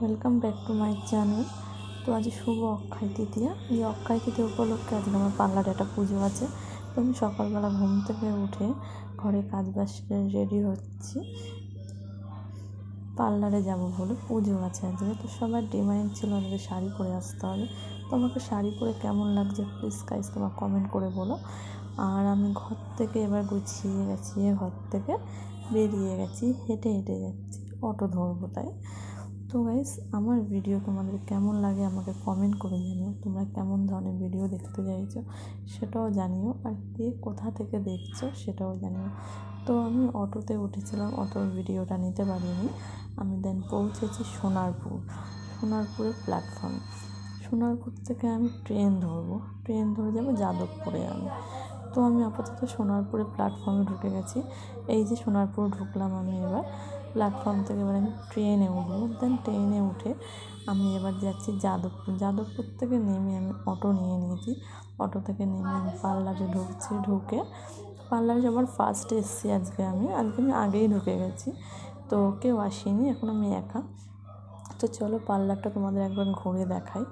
Welcome back to my channel. তো আজ শুভ অক্ষয় তৃতীয়া। এই অক্ষয় তৃতীয়া উপলক্ষে আজকে আমার পার্লারে একটা পুজো আছে। তো আমি সকালবেলা ঘুম থেকে উঠে ঘরে কাজ বাজ রেডি হচ্ছি, পার্লারে যাব বলে। পুজো আছে আজকে, তো সবার ডিমান্ড ছিল আজকে শাড়ি পরে আসতে হবে। তো আমাকে শাড়ি পরে কেমন লাগছে প্লিজ গাইস তোমার কমেন্ট করে বলো। আর আমি ঘর থেকে এবার গুছিয়ে ঘর থেকে বেরিয়ে গেছি, হেঁটে হেঁটে যাচ্ছি, অটো ধরবো তাই। তো গাইস আমার ভিডিও তোমাদের কেমন লাগে আমাকে কমেন্ট করে জানিও। তোমরা কেমন ধরনের ভিডিও দেখতে চাইছো সেটাও জানিও, আর কে কোথা থেকে দেখছো সেটাও জানিও। তো আমি অটোতে উঠেছিলাম, অটোর ভিডিওটা নিতে পারিনি। আমি দেন পৌঁছেছি সোনারপুরের প্ল্যাটফর্মে। সোনারপুর থেকে আমি ট্রেন ধরে যাবো যাদবপুরে আমি। তো আমি আপাতত সোনারপুরের প্ল্যাটফর্মে ঢুকে গেছি। এই যে সোনারপুর ঢুকলাম আমি এবার। প্ল্যাটফর্ম থেকে এবার আমি ট্রেনে উঠবো। দেন ট্রেনে উঠে আমি এবার যাচ্ছি যাদবপুর থেকে নেমে আমি অটো নিয়ে নিয়েছি। অটো থেকে নেমে আমি পার্লারে ঢুকে পার্লারে যাবার ফার্স্টে এসেছি আজকে আমি আগেই ঢুকে গেছি। তো কেউ আসেনি, এখন আমি একা। তো চলো পার্লারটা তোমাদের একবার ঘুরে দেখাই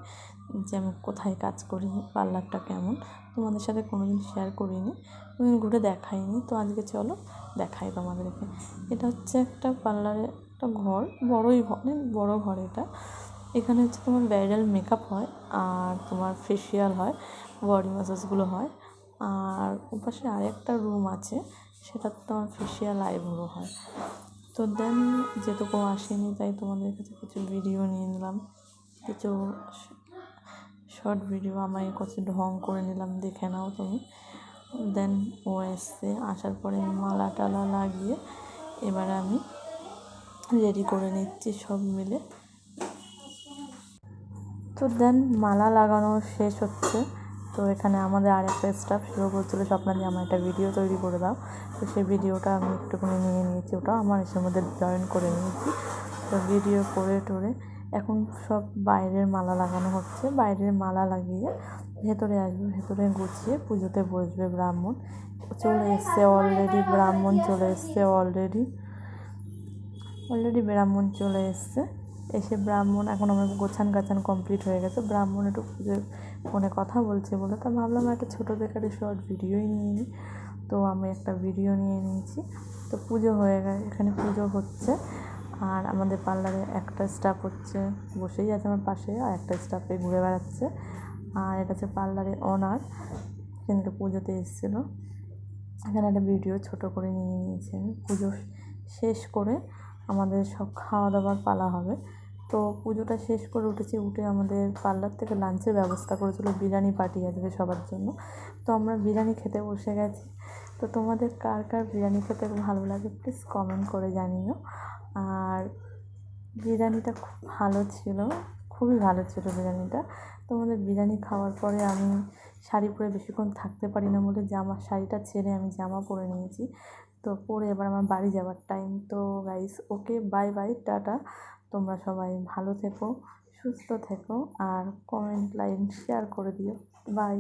যে আমি কোথায় কাজ করি, পার্লারটা কেমন। তোমাদের সাথে কোনোদিন শেয়ার করিনি, কোনোদিন ঘুরে দেখাইনি। তো আজকে চলো দেখাই তোমাদেরকে। এটা হচ্ছে একটা পার্লারের একটা ঘর, অনেক বড় ঘর এটা। এখানে হচ্ছে তোমার ব্রাইডাল মেকআপ হয়, আর তোমার ফেসিয়াল হয়, বডি ম্যাসাজগুলো হয়। আর ওপাশে আরেকটা রুম আছে, সেটাতে তোমার ফেসিয়াল আইব্রো হয়। তো দেন যেটুকু আসেনি তাই তোমাদের কাছে কিছু ভিডিও নিয়ে নিলাম, কিছু শর্ট ভিডিও আমার কাছে ঢং করে নিলাম, দেখে নাও তুমি। দেন ও আসার পরে মালা টালা লাগিয়ে এবার আমি রেডি করে নিচ্ছি সব মিলে। তো দেন মালা লাগানো শেষ হচ্ছে। তো এখানে আমাদের আরেকটা স্টাফ সেও বলছিলো স্বপ্নাদি আমার একটা ভিডিও তৈরি করে দাও। তো সেই ভিডিওটা আমি একটুখানি নিয়ে নিয়েছি, ওটাও আমার এসের মধ্যে জয়েন করে নিয়েছি। তো ভিডিও করে এখন সব বাইরের মালা লাগানো হচ্ছে। বাইরের মালা লাগিয়ে ভেতরে আসবে, ভেতরে গুছিয়ে পুজোতে বসবে ব্রাহ্মণ। চলে এসছে অলরেডি ব্রাহ্মণ, ব্রাহ্মণ চলে এসছে। এসে ব্রাহ্মণ এখন আমার গোছান গাছান কমপ্লিট হয়ে গেছে। ব্রাহ্মণ একটু পুজোর ফোনে কথা বলছে বলে তা ভাবলাম একটা ছোটো দেখে শর্ট ভিডিওই নিয়ে নিই। তো আমি একটা ভিডিও নিয়ে নিয়েছি। তো পুজো হয়ে গেছে, এখানে পুজো হচ্ছে। আর আমাদের পার্লারে একটা স্টাফ বসেই আছে আমার পাশে, আর একটা স্টাফে ঘুরে বেড়াচ্ছে। আর এটা হচ্ছে পার্লারের ওনার, কিন্তু পুজোতে এসেছিলো। এখানে একটা ভিডিও ছোটো করে নিয়ে নিয়েছি আমি। পুজো শেষ করে আমাদের সব খাওয়া দাওয়ার পালা হবে। তো পুজোটা শেষ করে উঠে আমাদের পার্লার থেকে লাঞ্চের ব্যবস্থা করেছিলো, বিরিয়ানি পার্টি আসবে সবার জন্য। তো আমরা বিরিয়ানি খেতে বসে গেছি। তো তোমাদের কার কার বিরিয়ানি খেতে ভালো লাগে প্লিজ কমেন্ট করে জানিও। আর বিরিয়ানিটা খুবই ভালো ছিল বিরিয়ানিটা। তোমাদের বিরিয়ানি খাওয়ার পরে আমি শাড়ি পরে বেশিক্ষণ থাকতে পারি না বলে শাড়িটা ছেড়ে আমি জামা পরে নিয়েছি। তো পরে এবার আমার বাড়ি যাওয়ার টাইম। তো guys okay bye bye, tata. তোমরা সবাই ভালো থেকো, সুস্থ থেকো, আর কমেন্ট লাইক শেয়ার করে দিও। বাই।